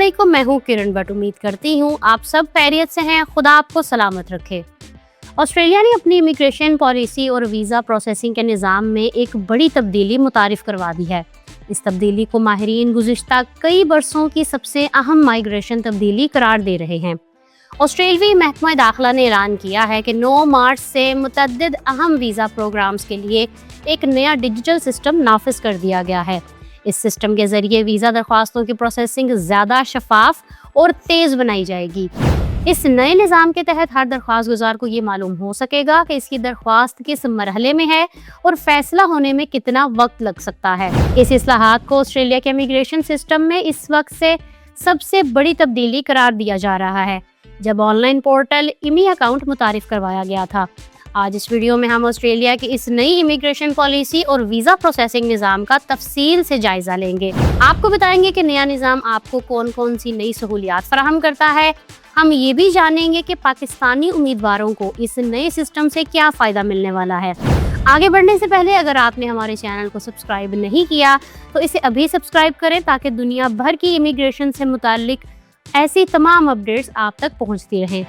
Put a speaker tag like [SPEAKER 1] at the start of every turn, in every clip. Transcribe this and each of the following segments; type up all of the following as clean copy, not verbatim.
[SPEAKER 1] علیکم، میں ہوں کرن بٹ۔ امید کرتی ہوں آپ سب خیریت سے ہیں، خدا آپ کو سلامت رکھے۔ آسٹریلیا نے اپنی امیگریشن پالیسی اور ویزا پروسیسنگ کے نظام میں ایک بڑی تبدیلی متعارف کروا دی ہے۔ اس تبدیلی کو ماہرین گزشتہ کئی برسوں کی سب سے اہم مائیگریشن تبدیلی قرار دے رہے ہیں۔ آسٹریلوی محکمہ داخلہ نے اعلان کیا ہے کہ 9 مارچ سے متعدد اہم ویزا پروگرامز کے لیے ایک نیا ڈیجیٹل سسٹم نافذ کر دیا گیا ہے۔ اس سسٹم کے ذریعے ویزا درخواستوں کی پروسیسنگ زیادہ شفاف اور تیز بنائی جائے گی۔ اس نئے نظام کے تحت ہر درخواست گزار کو یہ معلوم ہو سکے گا کہ اس کی درخواست کس مرحلے میں ہے اور فیصلہ ہونے میں کتنا وقت لگ سکتا ہے۔ اس اصلاحات کو آسٹریلیا کے امیگریشن سسٹم میں اس وقت سے سب سے بڑی تبدیلی قرار دیا جا رہا ہے، جب آن لائن پورٹل امی اکاؤنٹ متعارف کروایا گیا تھا۔ آج اس ویڈیو میں ہم آسٹریلیا کی اس نئی امیگریشن پالیسی اور ویزا پروسیسنگ نظام کا تفصیل سے جائزہ لیں گے۔ آپ کو بتائیں گے کہ نیا نظام آپ کو کون کون سی نئی سہولیات فراہم کرتا ہے۔ ہم یہ بھی جانیں گے کہ پاکستانی امیدواروں کو اس نئے سسٹم سے کیا فائدہ ملنے والا ہے۔ آگے بڑھنے سے پہلے اگر آپ نے ہمارے چینل کو سبسکرائب نہیں کیا تو اسے ابھی سبسکرائب کریں تاکہ دنیا بھر کی امیگریشن سے متعلق ایسی تمام اپڈیٹس آپ تک پہنچتی رہیں۔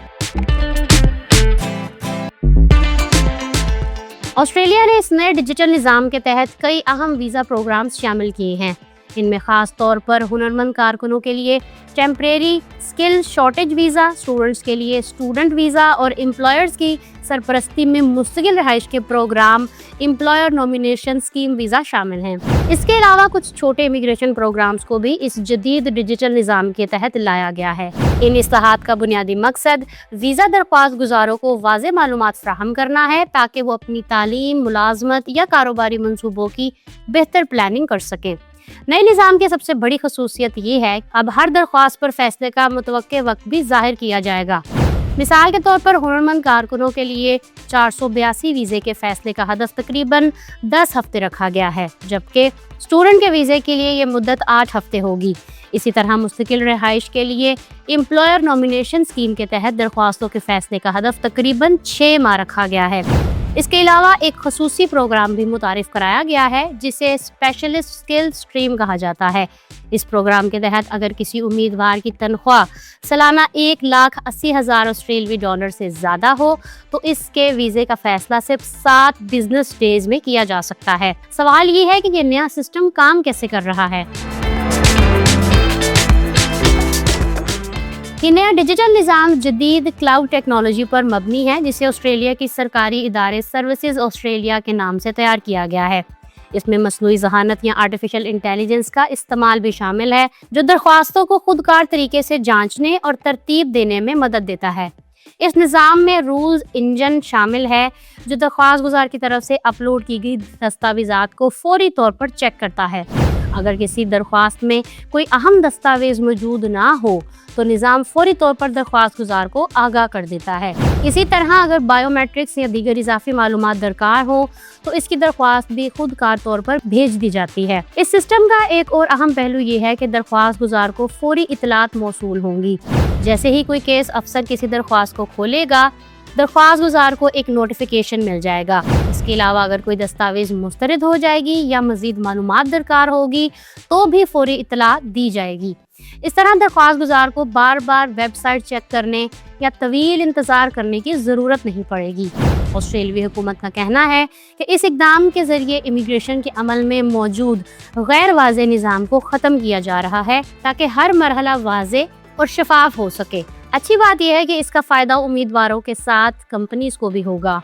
[SPEAKER 1] آسٹریلیا نے اس نئے ڈیجیٹل نظام کے تحت کئی اہم ویزا پروگرامز شامل کیے ہیں۔ ان میں خاص طور پر ہنرمند کارکنوں کے لیے temporary skill shortage visa, students کے لیے اسٹوڈنٹ ویزا اور امپلائرز کی سرپرستی میں مستقل رہائش کے programme employer nomination scheme visa شامل ہیں۔ اس کے علاوہ کچھ چھوٹے امیگریشن پروگرامز کو بھی اس جدید ڈیجیٹل نظام کے تحت لایا گیا ہے۔ ان اصلاحات کا بنیادی مقصد ویزا درخواست گزاروں کو واضح معلومات فراہم کرنا ہے تاکہ وہ اپنی تعلیم، ملازمت یا کاروباری منصوبوں کی بہتر پلاننگ کر سکیں۔ نئے نظام کی سب سے بڑی خصوصیت یہ ہے کہ اب ہر درخواست پر فیصلے کا متوقع وقت بھی ظاہر کیا جائے گا۔ مثال کے طور پر ہنرمند کارکنوں کے لیے 482 ویزے کے فیصلے کا ہدف تقریباً 10 ہفتے رکھا گیا ہے، جبکہ اسٹوڈنٹ کے ویزے کے لیے یہ مدت 8 ہفتے ہوگی۔ اسی طرح مستقل رہائش کے لیے امپلائر نومینیشن اسکیم کے تحت درخواستوں کے فیصلے کا ہدف تقریباً 6 ماہ رکھا گیا ہے۔ اس کے علاوہ ایک خصوصی پروگرام بھی متعارف کرایا گیا ہے جسے اسپیشلسٹ اسکل اسٹریم کہا جاتا ہے۔ اس پروگرام کے تحت اگر کسی امیدوار کی تنخواہ سالانہ 1,80,000 آسٹریلوی ڈالر سے زیادہ ہو تو اس کے ویزے کا فیصلہ صرف 7 بزنس ڈیز میں کیا جا سکتا ہے۔ سوال یہ ہے کہ یہ نیا سسٹم کام کیسے کر رہا ہے؟ یہ نیا ڈیجیٹل نظام جدید کلاؤڈ ٹیکنالوجی پر مبنی ہے جسے آسٹریلیا کی سرکاری ادارے سروسز آسٹریلیا کے نام سے تیار کیا گیا ہے۔ اس میں مصنوعی ذہانت یا آرٹیفیشل انٹیلیجنس کا استعمال بھی شامل ہے جو درخواستوں کو خود کار طریقے سے جانچنے اور ترتیب دینے میں مدد دیتا ہے۔ اس نظام میں رولز انجن شامل ہے جو درخواست گزار کی طرف سے اپلوڈ کی گئی دستاویزات کو فوری طور پر چیک کرتا ہے۔ اگر کسی درخواست میں کوئی اہم دستاویز موجود نہ ہو تو نظام فوری طور پر درخواست گزار کو آگاہ کر دیتا ہے۔ اسی طرح اگر بائیو میٹرکس یا دیگر اضافی معلومات درکار ہو تو اس کی درخواست بھی خود کار طور پر بھیج دی جاتی ہے۔ اس سسٹم کا ایک اور اہم پہلو یہ ہے کہ درخواست گزار کو فوری اطلاعات موصول ہوں گی۔ جیسے ہی کوئی کیس افسر کسی درخواست کو کھولے گا، درخواست گزار کو ایک نوٹیفیکیشن مل جائے گا۔ اس کے علاوہ اگر کوئی دستاویز مسترد ہو جائے گی یا مزید معلومات درکار ہوگی تو بھی فوری اطلاع دی جائے گی۔ اس طرح درخواست گزار کو بار بار ویب سائٹ چیک کرنے یا طویل انتظار کرنے کی ضرورت نہیں پڑے گی۔ آسٹریلوی حکومت کا کہنا ہے کہ اس اقدام کے ذریعے امیگریشن کے عمل میں موجود غیر واضح نظام کو ختم کیا جا رہا ہے تاکہ ہر مرحلہ واضح اور شفاف ہو سکے۔ اچھی بات یہ ہے کہ اس کا فائدہ امیدواروں کے ساتھ کمپنیز کو بھی ہوگا۔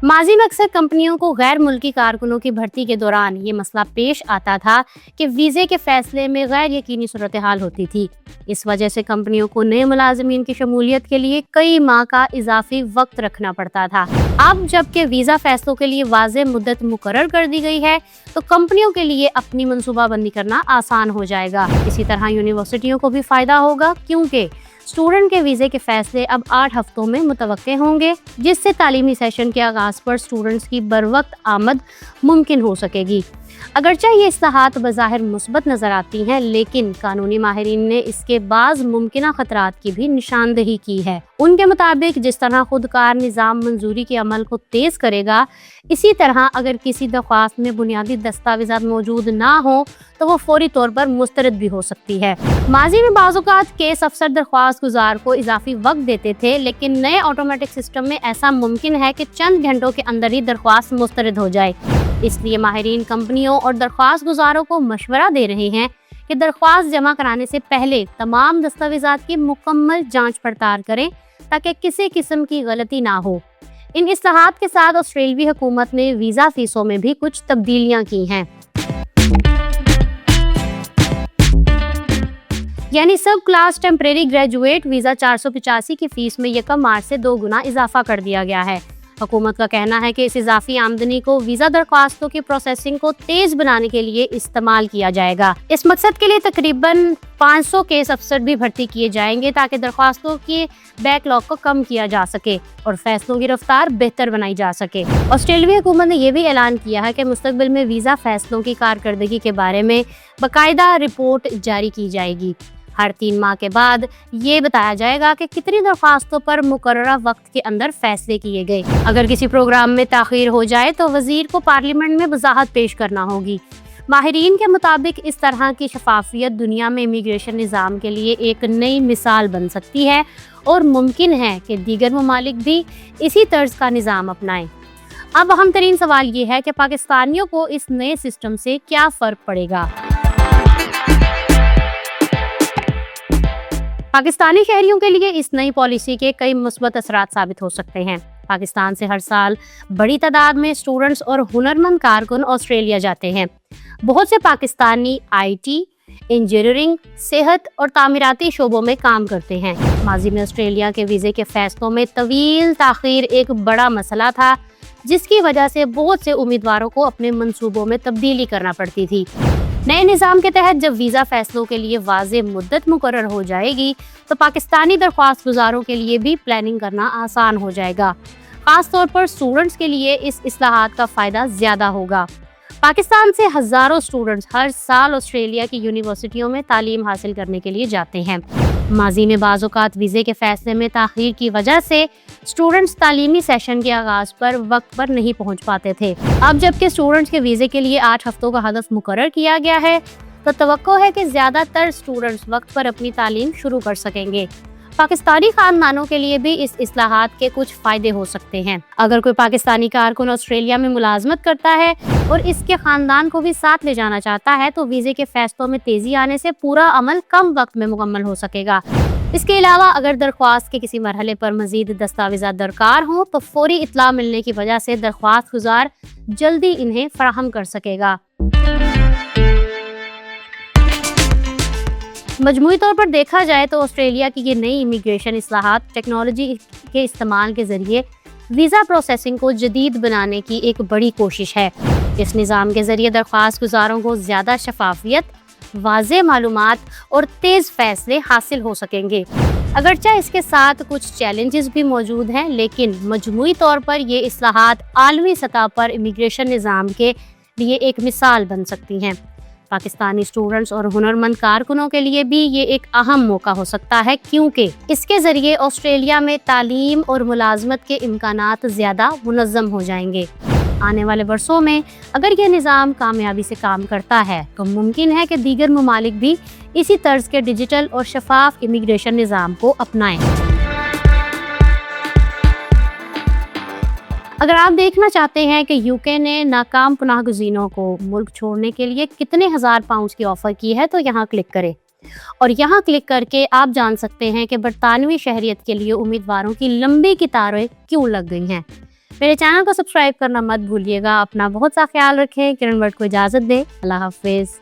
[SPEAKER 1] ماضی میں اکثر کمپنیوں کو غیر ملکی کارکنوں کی بھرتی کے دوران یہ مسئلہ پیش آتا تھا کہ ویزے کے فیصلے میں غیر یقینی صورتحال ہوتی تھی۔ اس وجہ سے کمپنیوں کو نئے ملازمین کی شمولیت کے لیے کئی ماہ کا اضافی وقت رکھنا پڑتا تھا۔ اب جبکہ ویزا فیصلوں کے لیے واضح مدت مقرر کر دی گئی ہے تو کمپنیوں کے لیے اپنی منصوبہ بندی کرنا آسان ہو جائے گا۔ اسی طرح یونیورسٹیوں کو بھی فائدہ ہوگا کیونکہ اسٹوڈنٹ کے ویزے کے فیصلے اب 8 ہفتوں میں متوقع ہوں گے، جس سے تعلیمی سیشن کے آغاز پر اسٹوڈنٹس کی بروقت آمد ممکن ہو سکے گی۔ اگرچہ یہ اصلاحات بظاہر مثبت نظر آتی ہیں، لیکن قانونی ماہرین نے اس کے بعض ممکنہ خطرات کی بھی نشاندہی کی ہے۔ ان کے مطابق جس طرح خودکار نظام منظوری کے عمل کو تیز کرے گا، اسی طرح اگر کسی درخواست میں بنیادی دستاویزات موجود نہ ہوں تو وہ فوری طور پر مسترد بھی ہو سکتی ہے۔ ماضی میں بعض اوقات کیس افسر درخواست گزار کو اضافی وقت دیتے تھے، لیکن نئے آٹومیٹک سسٹم میں ایسا ممکن ہے کہ چند گھنٹوں کے اندر ہی درخواست مسترد ہو جائے۔ اس لیے ماہرین کمپنیوں اور درخواست گزاروں کو مشورہ دے رہے ہیں کہ درخواست جمع کرانے سے پہلے تمام دستاویزات کی مکمل جانچ پڑتال کریں تاکہ کسی قسم کی غلطی نہ ہو۔ ان اصلاحات کے ساتھ آسٹریلوی حکومت نے ویزا فیسوں میں بھی کچھ تبدیلیاں کی ہیں۔ یعنی sub class temporary graduate visa 485 کی فیس میں 1 مارچ سے 2 گنا اضافہ کر دیا گیا ہے۔ حکومت کا کہنا ہے کہ اس اضافی آمدنی کو ویزا درخواستوں کی پروسیسنگ کو تیز بنانے کے لیے استعمال کیا جائے گا۔ اس مقصد کے لیے تقریباً 500 کیس افسر بھی بھرتی کیے جائیں گے تاکہ درخواستوں کے بیک لاگ کو کم کیا جا سکے اور فیصلوں کی رفتار بہتر بنائی جا سکے۔ آسٹریلوی حکومت نے یہ بھی اعلان کیا ہے کہ مستقبل میں ویزا فیصلوں کی کارکردگی کے بارے میں باقاعدہ رپورٹ جاری کی جائے گی۔ ہر 3 ماہ کے بعد یہ بتایا جائے گا کہ کتنی درخواستوں پر مقررہ وقت کے اندر فیصلے کیے گئے۔ اگر کسی پروگرام میں تاخیر ہو جائے تو وزیر کو پارلیمنٹ میں وضاحت پیش کرنا ہوگی۔ ماہرین کے مطابق اس طرح کی شفافیت دنیا میں امیگریشن نظام کے لیے ایک نئی مثال بن سکتی ہے اور ممکن ہے کہ دیگر ممالک بھی اسی طرز کا نظام اپنائیں۔ اب اہم ترین سوال یہ ہے کہ پاکستانیوں کو اس نئے سسٹم سے کیا فرق پڑے گا۔ پاکستانی شہریوں کے لیے اس نئی پالیسی کے کئی مثبت اثرات ثابت ہو سکتے ہیں۔ پاکستان سے ہر سال بڑی تعداد میں اسٹوڈنٹس اور ہنرمند کارکن آسٹریلیا جاتے ہیں۔ بہت سے پاکستانی آئی ٹی، انجینئرنگ، صحت اور تعمیراتی شعبوں میں کام کرتے ہیں۔ ماضی میں آسٹریلیا کے ویزے کے فیصلوں میں طویل تاخیر ایک بڑا مسئلہ تھا، جس کی وجہ سے بہت سے امیدواروں کو اپنے منصوبوں میں تبدیلی کرنا پڑتی تھی۔ نئے نظام کے تحت جب ویزا فیصلوں کے لیے واضح مدت مقرر ہو جائے گی تو پاکستانی درخواست گزاروں کے لیے بھی پلاننگ کرنا آسان ہو جائے گا۔ خاص طور پر اسٹوڈنٹس کے لیے اس اصلاحات کا فائدہ زیادہ ہوگا۔ پاکستان سے ہزاروں اسٹوڈنٹس ہر سال آسٹریلیا کی یونیورسٹیوں میں تعلیم حاصل کرنے کے لیے جاتے ہیں۔ ماضی میں بعض اوقات ویزے کے فیصلے میں تاخیر کی وجہ سے اسٹوڈنٹس تعلیمی سیشن کے آغاز پر وقت پر نہیں پہنچ پاتے تھے۔ اب جبکہ اسٹوڈنٹس کے ویزے کے لیے 8 ہفتوں کا ہدف مقرر کیا گیا ہے تو توقع ہے کہ زیادہ تر اسٹوڈنٹس وقت پر اپنی تعلیم شروع کر سکیں گے۔ پاکستانی خاندانوں کے لیے بھی اس اصلاحات کے کچھ فائدے ہو سکتے ہیں۔ اگر کوئی پاکستانی کارکن آسٹریلیا میں ملازمت کرتا ہے اور اس کے خاندان کو بھی ساتھ لے جانا چاہتا ہے تو ویزے کے فیصلوں میں تیزی آنے سے پورا عمل کم وقت میں مکمل ہو سکے گا۔ اس کے علاوہ اگر درخواست کے کسی مرحلے پر مزید دستاویزات درکار ہوں تو فوری اطلاع ملنے کی وجہ سے درخواست گزار جلدی انہیں فراہم کر سکے گا۔ مجموعی طور پر دیکھا جائے تو آسٹریلیا کی یہ نئی امیگریشن اصلاحات ٹیکنالوجی کے استعمال کے ذریعے ویزا پروسیسنگ کو جدید بنانے کی ایک بڑی کوشش ہے۔ اس نظام کے ذریعے درخواست گزاروں کو زیادہ شفافیت، واضح معلومات اور تیز فیصلے حاصل ہو سکیں گے۔ اگرچہ اس کے ساتھ کچھ چیلنجز بھی موجود ہیں، لیکن مجموعی طور پر یہ اصلاحات عالمی سطح پر امیگریشن نظام کے لیے ایک مثال بن سکتی ہیں۔ پاکستانی اسٹوڈنٹس اور ہنرمند کارکنوں کے لیے بھی یہ ایک اہم موقع ہو سکتا ہے، کیونکہ اس کے ذریعے آسٹریلیا میں تعلیم اور ملازمت کے امکانات زیادہ منظم ہو جائیں گے۔ آنے والے برسوں میں اگر یہ نظام کامیابی سے کام کرتا ہے تو ممکن ہے کہ دیگر ممالک بھی اسی طرز کے ڈیجیٹل اور شفاف امیگریشن نظام کو اپنائیں۔ اگر آپ دیکھنا چاہتے ہیں کہ UK نے ناکام پناہ گزینوں کو ملک چھوڑنے کے لیے کتنے ہزار پاؤنڈز کی آفر کی ہے تو یہاں کلک کریں، اور یہاں کلک کر کے آپ جان سکتے ہیں کہ برطانوی شہریت کے لیے امیدواروں کی لمبی قطاریں کیوں لگ گئی ہیں۔ میرے چینل کو سبسکرائب کرنا مت بھولیے گا۔ اپنا بہت سا خیال رکھیں۔ کرن ورڈ کو اجازت دیں۔ اللہ حافظ۔